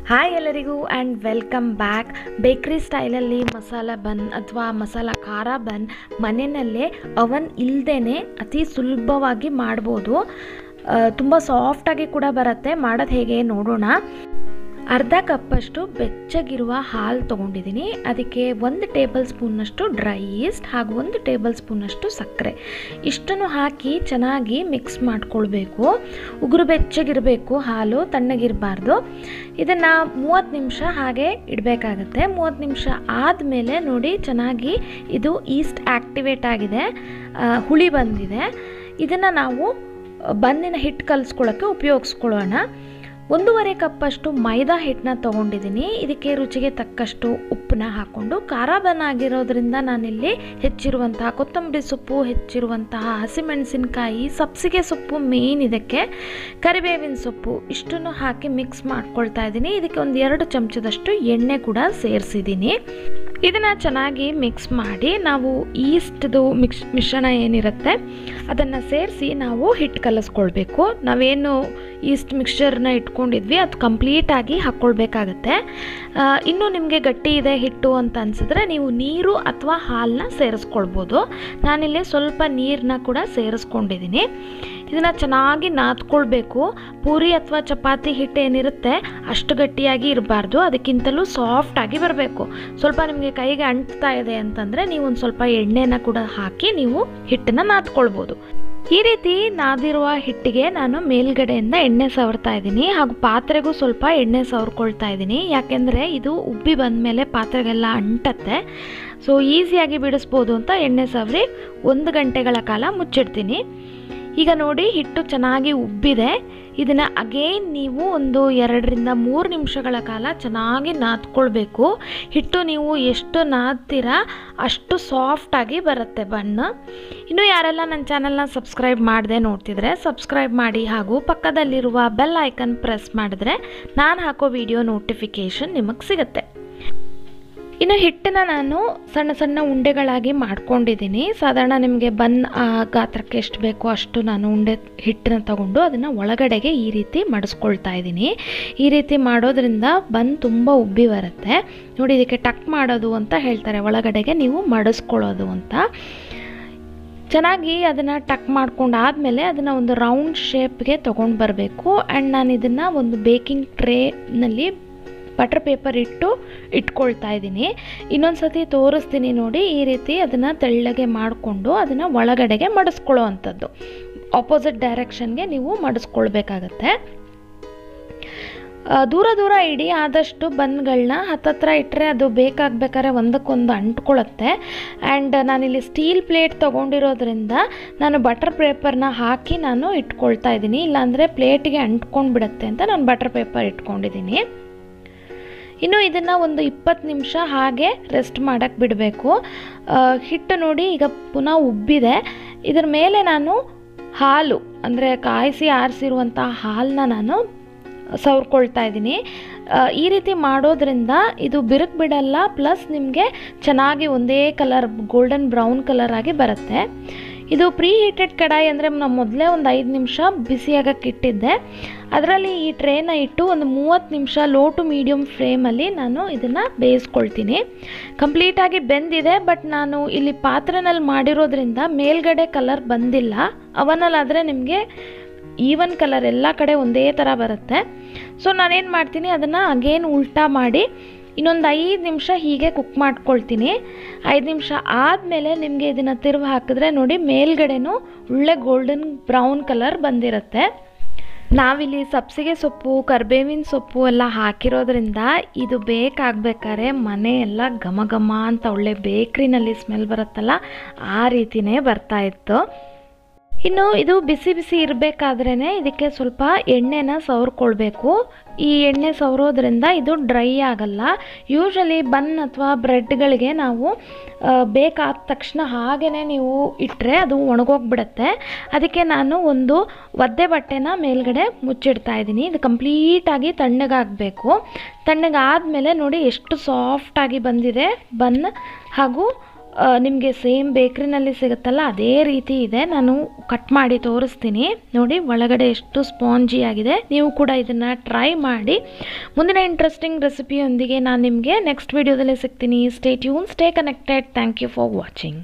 Hi ಎಲ್ಲರಿಗೂ and welcome back. ಬೇಕ್ರಿ ಸ್ಟೈಲಲ್ಲಿ ಮಸಾಲ ಬನ್ ಅಥವಾ ಮಸಾಲ ಖಾರ ಬನ್ ಮನೆಯಲ್ಲೇ ಅವನ್ ಇಲ್ಲದೇ ಅತಿ ಸುಲಭವಾಗಿ ಮಾಡ್ಬೋದು. ತುಂಬ ಸಾಫ್ಟಾಗಿ ಕೂಡ ಬರುತ್ತೆ. ಮಾಡೋದು ಹೇಗೆ ನೋಡೋಣ. ಅರ್ಧ ಕಪ್ಪಷ್ಟು ಬೆಚ್ಚಗಿರುವ ಹಾಲು ತೊಗೊಂಡಿದ್ದೀನಿ. ಅದಕ್ಕೆ 1 ಟೇಬಲ್ ಸ್ಪೂನ್ನಷ್ಟು ಡ್ರೈ ಈಸ್ಟ್ ಹಾಗೂ 1 ಟೇಬಲ್ ಸ್ಪೂನ್ನಷ್ಟು ಸಕ್ಕರೆ ಇಷ್ಟನ್ನು ಹಾಕಿ ಚೆನ್ನಾಗಿ ಮಿಕ್ಸ್ ಮಾಡ್ಕೊಳ್ಬೇಕು. ಉಗುರು ಬೆಚ್ಚಗಿರಬೇಕು, ಹಾಲು ತಣ್ಣಗಿರಬಾರ್ದು. ಇದನ್ನು 30 ನಿಮಿಷ ಹಾಗೆ ಇಡಬೇಕಾಗತ್ತೆ. 30 ನಿಮಿಷ ಆದಮೇಲೆ ನೋಡಿ ಚೆನ್ನಾಗಿ ಇದು ಈಸ್ಟ್ ಆ್ಯಕ್ಟಿವೇಟ್ ಆಗಿದೆ, ಹುಳಿ ಬಂದಿದೆ. ಇದನ್ನು ನಾವು ಬನ್ನಿನ ಹಿಟ್ಟು ಕಲಿಸ್ಕೊಳ್ಳೋಕ್ಕೆ ಉಪಯೋಗಿಸ್ಕೊಳ್ಳೋಣ. 1.5 ಕಪ್ಪಷ್ಟು ಮೈದಾ ಹಿಟ್ಟನ್ನ ತೊಗೊಂಡಿದ್ದೀನಿ. ಇದಕ್ಕೆ ರುಚಿಗೆ ತಕ್ಕಷ್ಟು ಉಪ್ಪನ್ನ ಹಾಕ್ಕೊಂಡು, ಖಾರ ಬನ್ ಆಗಿರೋದ್ರಿಂದ ನಾನಿಲ್ಲಿ ಹೆಚ್ಚಿರುವಂತಹ ಕೊತ್ತಂಬರಿ ಸೊಪ್ಪು, ಹೆಚ್ಚಿರುವಂತಹ ಹಸಿಮೆಣಸಿನಕಾಯಿ, ಸಬ್ಸಿಗೆ ಸೊಪ್ಪು ಮೇನ್ ಇದಕ್ಕೆ, ಕರಿಬೇವಿನ ಸೊಪ್ಪು ಇಷ್ಟನ್ನು ಹಾಕಿ ಮಿಕ್ಸ್ ಮಾಡ್ಕೊಳ್ತಾ ಇದ್ದೀನಿ. ಇದಕ್ಕೆ 1-2 ಚಮಚದಷ್ಟು ಎಣ್ಣೆ ಕೂಡ ಸೇರಿಸಿದ್ದೀನಿ. ಇದನ್ನು ಚೆನ್ನಾಗಿ ಮಿಕ್ಸ್ ಮಾಡಿ ನಾವು ಈಸ್ಟ್ದು ಮಿಶ್ರಣ ಏನಿರುತ್ತೆ ಅದನ್ನು ಸೇರಿಸಿ ನಾವು ಹಿಟ್ಟು ಕಲಿಸ್ಕೊಳ್ಬೇಕು. ನಾವೇನು ಈಸ್ಟ್ ಮಿಕ್ಸ್ಚರ್ನ ಇಟ್ಕೊಂಡಿದ್ವಿ ಅದು ಕಂಪ್ಲೀಟಾಗಿ ಹಾಕ್ಕೊಳ್ಬೇಕಾಗತ್ತೆ. ಇನ್ನೂ ನಿಮಗೆ ಗಟ್ಟಿ ಇದೆ ಹಿಟ್ಟು ಅಂತ ಅನಿಸಿದ್ರೆ ನೀವು ನೀರು ಅಥವಾ ಹಾಲನ್ನ ಸೇರಿಸ್ಕೊಳ್ಬೋದು. ನಾನಿಲ್ಲಿ ಸ್ವಲ್ಪ ನೀರನ್ನ ಕೂಡ ಸೇರಿಸ್ಕೊಂಡಿದ್ದೀನಿ. ಇದನ್ನು ಚೆನ್ನಾಗಿ ನಾದ್ಕೊಳ್ಬೇಕು. ಪೂರಿ ಅಥವಾ ಚಪಾತಿ ಹಿಟ್ಟು ಏನಿರುತ್ತೆ ಅಷ್ಟು ಗಟ್ಟಿಯಾಗಿ ಇರಬಾರ್ದು, ಅದಕ್ಕಿಂತಲೂ ಸಾಫ್ಟಾಗಿ ಬರಬೇಕು. ಸ್ವಲ್ಪ ನಿಮಗೆ ಕೈಗೆ ಅಂಟ್ತಾ ಇದೆ ಅಂತಂದರೆ ನೀವು ಒಂದು ಸ್ವಲ್ಪ ಎಣ್ಣೆನ ಕೂಡ ಹಾಕಿ ನೀವು ಹಿಟ್ಟನ್ನು ನಾದ್ಕೊಳ್ಬೋದು. ಈ ರೀತಿ ನಾದಿರುವ ಹಿಟ್ಟಿಗೆ ನಾನು ಮೇಲ್ಗಡೆಯಿಂದ ಎಣ್ಣೆ ಸವರ್ತಾ ಇದ್ದೀನಿ, ಹಾಗೂ ಪಾತ್ರೆಗೂ ಸ್ವಲ್ಪ ಎಣ್ಣೆ ಸವರ್ಕೊಳ್ತಾ ಇದ್ದೀನಿ. ಯಾಕೆಂದರೆ ಇದು ಉಬ್ಬಿ ಬಂದ ಮೇಲೆ ಪಾತ್ರೆಗೆಲ್ಲ ಅಂಟತ್ತೆ. ಸೊ ಈಸಿಯಾಗಿ ಬಿಡಿಸ್ಬೋದು ಅಂತ ಎಣ್ಣೆ ಸವರಿ 1 ಗಂಟೆಗಳ ಕಾಲ ಮುಚ್ಚಿಡ್ತೀನಿ. ಈಗ ನೋಡಿ ಹಿಟ್ಟು ಚೆನ್ನಾಗಿ ಉಬ್ಬಿದೆ. ಇದನ್ನು ಅಗೇನ್ ನೀವು 2-3 ನಿಮಿಷಗಳ ಕಾಲ ಚೆನ್ನಾಗಿ ನಾದ್ಕೊಳ್ಬೇಕು. ಹಿಟ್ಟು ನೀವು ಎಷ್ಟು ನಾದ್ತೀರಾ ಅಷ್ಟು ಸಾಫ್ಟಾಗಿ ಬರುತ್ತೆ ಬನ್ನು. ಇನ್ನು ಯಾರೆಲ್ಲ ನನ್ನ ಚಾನಲ್ನ ಸಬ್ಸ್ಕ್ರೈಬ್ ಮಾಡದೆ ನೋಡ್ತಿದ್ರೆ ಸಬ್ಸ್ಕ್ರೈಬ್ ಮಾಡಿ, ಹಾಗೂ ಪಕ್ಕದಲ್ಲಿರುವ ಬೆಲ್ ಐಕನ್ ಪ್ರೆಸ್ ಮಾಡಿದ್ರೆ ನಾನು ಹಾಕೋ ವಿಡಿಯೋ ನೋಟಿಫಿಕೇಷನ್ ನಿಮಗೆ ಸಿಗುತ್ತೆ. ಇನ್ನು ಹಿಟ್ಟನ್ನು ನಾನು ಸಣ್ಣ ಸಣ್ಣ ಉಂಡೆಗಳಾಗಿ ಮಾಡ್ಕೊಂಡಿದ್ದೀನಿ. ಸಾಧಾರಣ ನಿಮಗೆ ಬನ್ ಗಾತ್ರಕ್ಕೆ ಎಷ್ಟು ಬೇಕೋ ಅಷ್ಟು ನಾನು ಹಿಟ್ಟನ್ನು ತಗೊಂಡು ಅದನ್ನು ಒಳಗಡೆಗೆ ಈ ರೀತಿ ಮಡಿಸ್ಕೊಳ್ತಾ ಇದ್ದೀನಿ. ಈ ರೀತಿ ಮಾಡೋದ್ರಿಂದ ಬನ್ ತುಂಬ ಉಬ್ಬಿ ಬರುತ್ತೆ. ನೋಡಿ, ಇದಕ್ಕೆ ಟಕ್ ಮಾಡೋದು ಅಂತ ಹೇಳ್ತಾರೆ, ಒಳಗಡೆಗೆ ನೀವು ಮಡಿಸ್ಕೊಳ್ಳೋದು ಅಂತ. ಚೆನ್ನಾಗಿ ಅದನ್ನು ಟಕ್ ಮಾಡ್ಕೊಂಡಾದಮೇಲೆ ಅದನ್ನು ಒಂದು ರೌಂಡ್ ಶೇಪ್ಗೆ ತೊಗೊಂಡು ಬರಬೇಕು. ಆ್ಯಂಡ್ ನಾನು ಇದನ್ನು ಒಂದು ಬೇಕಿಂಗ್ ಟ್ರೇನಲ್ಲಿ ಬಟರ್ ಪೇಪರ್ ಇಟ್ಕೊಳ್ತಾ ಇದ್ದೀನಿ. ಇನ್ನೊಂದು ಸತಿ ತೋರಿಸ್ತೀನಿ ನೋಡಿ. ಈ ರೀತಿ ಅದನ್ನು ತೆಳ್ಳಗೆ ಮಾಡಿಕೊಂಡು ಅದನ್ನು ಒಳಗಡೆಗೆ ಮಡಿಸ್ಕೊಳ್ಳೋ ಅಂಥದ್ದು. ಆಪೋಸಿಟ್ ಡೈರೆಕ್ಷನ್ಗೆ ನೀವು ಮಡಿಸ್ಕೊಳ್ಬೇಕಾಗತ್ತೆ. ದೂರ ದೂರ ಇಡಿ. ಆದಷ್ಟು ಬನ್ಗಳನ್ನ ಹತ್ತತ್ರ ಇಟ್ಟರೆ ಅದು ಬೇಕಾಗಬೇಕಾದ್ರೆ ಒಂದಕ್ಕೊಂದು ಅಂಟ್ಕೊಳ್ಳುತ್ತೆ. ಆ್ಯಂಡ್ ನಾನಿಲ್ಲಿ ಸ್ಟೀಲ್ ಪ್ಲೇಟ್ ತೊಗೊಂಡಿರೋದ್ರಿಂದ ನಾನು ಬಟರ್ ಪೇಪರ್ನ ಹಾಕಿ ನಾನು ಇಟ್ಕೊಳ್ತಾ ಇದ್ದೀನಿ. ಇಲ್ಲಾಂದರೆ ಪ್ಲೇಟಿಗೆ ಅಂಟ್ಕೊಂಡು ಬಿಡುತ್ತೆ ಅಂತ ನಾನು ಬಟರ್ ಪೇಪರ್ ಇಟ್ಕೊಂಡಿದ್ದೀನಿ. ಇನ್ನು ಇದನ್ನು ಒಂದು 20 ನಿಮಿಷ ಹಾಗೆ ರೆಸ್ಟ್ ಮಾಡೋಕ್ಕೆ ಬಿಡಬೇಕು. ಹಿಟ್ಟು ನೋಡಿ ಈಗ ಪುನಃ ಉಬ್ಬಿದೆ. ಇದರ ಮೇಲೆ ನಾನು ಹಾಲು ಅಂದರೆ ಕಾಯಿಸಿ ಆರಿಸಿರುವಂಥ ಹಾಲನ್ನ ನಾನು ಸವರ್ಕೊಳ್ತಾ ಇದ್ದೀನಿ. ಈ ರೀತಿ ಮಾಡೋದ್ರಿಂದ ಇದು ಬಿರುಕು ಬಿಡಲ್ಲ, ಪ್ಲಸ್ ನಿಮಗೆ ಚೆನ್ನಾಗಿ ಒಂದೇ ಕಲರ್ ಗೋಲ್ಡನ್ ಬ್ರೌನ್ ಕಲರ್ ಆಗಿ ಬರುತ್ತೆ. ಇದು ಪ್ರೀ ಹೀಟೆಡ್ ಕಡಾಯಿ ಅಂದರೆ ನಾನು ಮೊದಲೇ ಒಂದು 5 ನಿಮಿಷ ಬಿಸಿಯಾಗಕ್ಕೆ ಇಟ್ಟಿದ್ದೆ. ಅದರಲ್ಲಿ ಈ ಟ್ರೇನ ಇಟ್ಟು ಒಂದು 30 ನಿಮಿಷ ಲೋ ಟು ಮೀಡಿಯಮ್ ಫ್ಲೇಮಲ್ಲಿ ನಾನು ಇದನ್ನು ಬೇಯಿಸ್ಕೊಳ್ತೀನಿ. ಕಂಪ್ಲೀಟಾಗಿ ಬೆಂದಿದೆ, ಬಟ್ ನಾನು ಇಲ್ಲಿ ಪಾತ್ರೆನಲ್ಲಿ ಮಾಡಿರೋದ್ರಿಂದ ಮೇಲ್ಗಡೆ ಕಲರ್ ಬಂದಿಲ್ಲ. ಅವನಲ್ಲಾದರೆ ನಿಮಗೆ ಈವನ್ ಕಲರ್ ಎಲ್ಲ ಕಡೆ ಒಂದೇ ಥರ ಬರುತ್ತೆ. ಸೊ ನಾನೇನು ಮಾಡ್ತೀನಿ, ಅದನ್ನು ಅಗೇನ್ ಉಲ್ಟಾ ಮಾಡಿ ಇನ್ನೊಂದು 5 ನಿಮಿಷ ಹೀಗೆ ಕುಕ್ ಮಾಡ್ಕೊಳ್ತೀನಿ. 5 ನಿಮಿಷ ಆದಮೇಲೆ ನಿಮಗೆ ಇದನ್ನು ತಿರುವು ಹಾಕಿದ್ರೆ ನೋಡಿ ಮೇಲ್ಗಡೆನೂ ಒಳ್ಳೆ ಗೋಲ್ಡನ್ ಬ್ರೌನ್ ಕಲರ್ ಬಂದಿರುತ್ತೆ. ನಾವಿಲ್ಲಿ ಸಬ್ಸಿಗೆ ಸೊಪ್ಪು, ಕರಿಬೇವಿನ ಸೊಪ್ಪು ಎಲ್ಲ ಹಾಕಿರೋದ್ರಿಂದ ಇದು ಬೇಕಾಗಬೇಕಾದ್ರೆ ಮನೆ ಎಲ್ಲ ಘಮ ಘಮ ಅಂತ ಒಳ್ಳೆ ಬೇಕ್ರಿನಲ್ಲಿ ಸ್ಮೆಲ್ ಬರುತ್ತಲ್ಲ ಆ ರೀತಿಯೇ ಬರ್ತಾಯಿತ್ತು. ಇನ್ನು ಇದು ಬಿಸಿ ಬಿಸಿ ಇರಬೇಕಾದ್ರೇ ಇದಕ್ಕೆ ಸ್ವಲ್ಪ ಎಣ್ಣೆನ ಸವರ್ಕೊಳ್ಬೇಕು. ಈ ಎಣ್ಣೆ ಸವರೋದ್ರಿಂದ ಇದು ಡ್ರೈ ಆಗಲ್ಲ. ಯೂಶಲಿ ಬನ್ ಅಥವಾ ಬ್ರೆಡ್ಗಳಿಗೆ ನಾವು ಬೇಕಾದ ತಕ್ಷಣ ಹಾಗೇ ನೀವು ಇಟ್ಟರೆ ಅದು ಒಣಗೋಗ್ಬಿಡುತ್ತೆ. ಅದಕ್ಕೆ ನಾನು ಒಂದು ಒದ್ದೆ ಬಟ್ಟೆನ ಮೇಲ್ಗಡೆ ಮುಚ್ಚಿಡ್ತಾ ಇದ್ದೀನಿ. ಇದು ಕಂಪ್ಲೀಟಾಗಿ ತಣ್ಣಗಾಗಬೇಕು. ತಣ್ಣಗಾದಮೇಲೆ ನೋಡಿ ಎಷ್ಟು ಸಾಫ್ಟಾಗಿ ಬಂದಿದೆ ಬನ್, ಹಾಗೂ ನಿಮಗೆ ಸೇಮ್ ಬೇಕ್ರಿನಲ್ಲಿ ಸಿಗುತ್ತಲ್ಲ ಅದೇ ರೀತಿ ಇದೆ. ನಾನು ಕಟ್ ಮಾಡಿ ತೋರಿಸ್ತೀನಿ ನೋಡಿ, ಒಳಗಡೆ ಎಷ್ಟು ಸ್ಪಾಂಜಿ ಆಗಿದೆ. ನೀವು ಕೂಡ ಇದನ್ನು ಟ್ರೈ ಮಾಡಿ. ಮುಂದಿನ ಇಂಟ್ರೆಸ್ಟಿಂಗ್ ರೆಸಿಪಿಯೊಂದಿಗೆ ನಾನು ನಿಮಗೆ ನೆಕ್ಸ್ಟ್ ವಿಡಿಯೋದಲ್ಲಿ ಸಿಗ್ತೀನಿ. Stay tune, stay connected. Thank you for watching.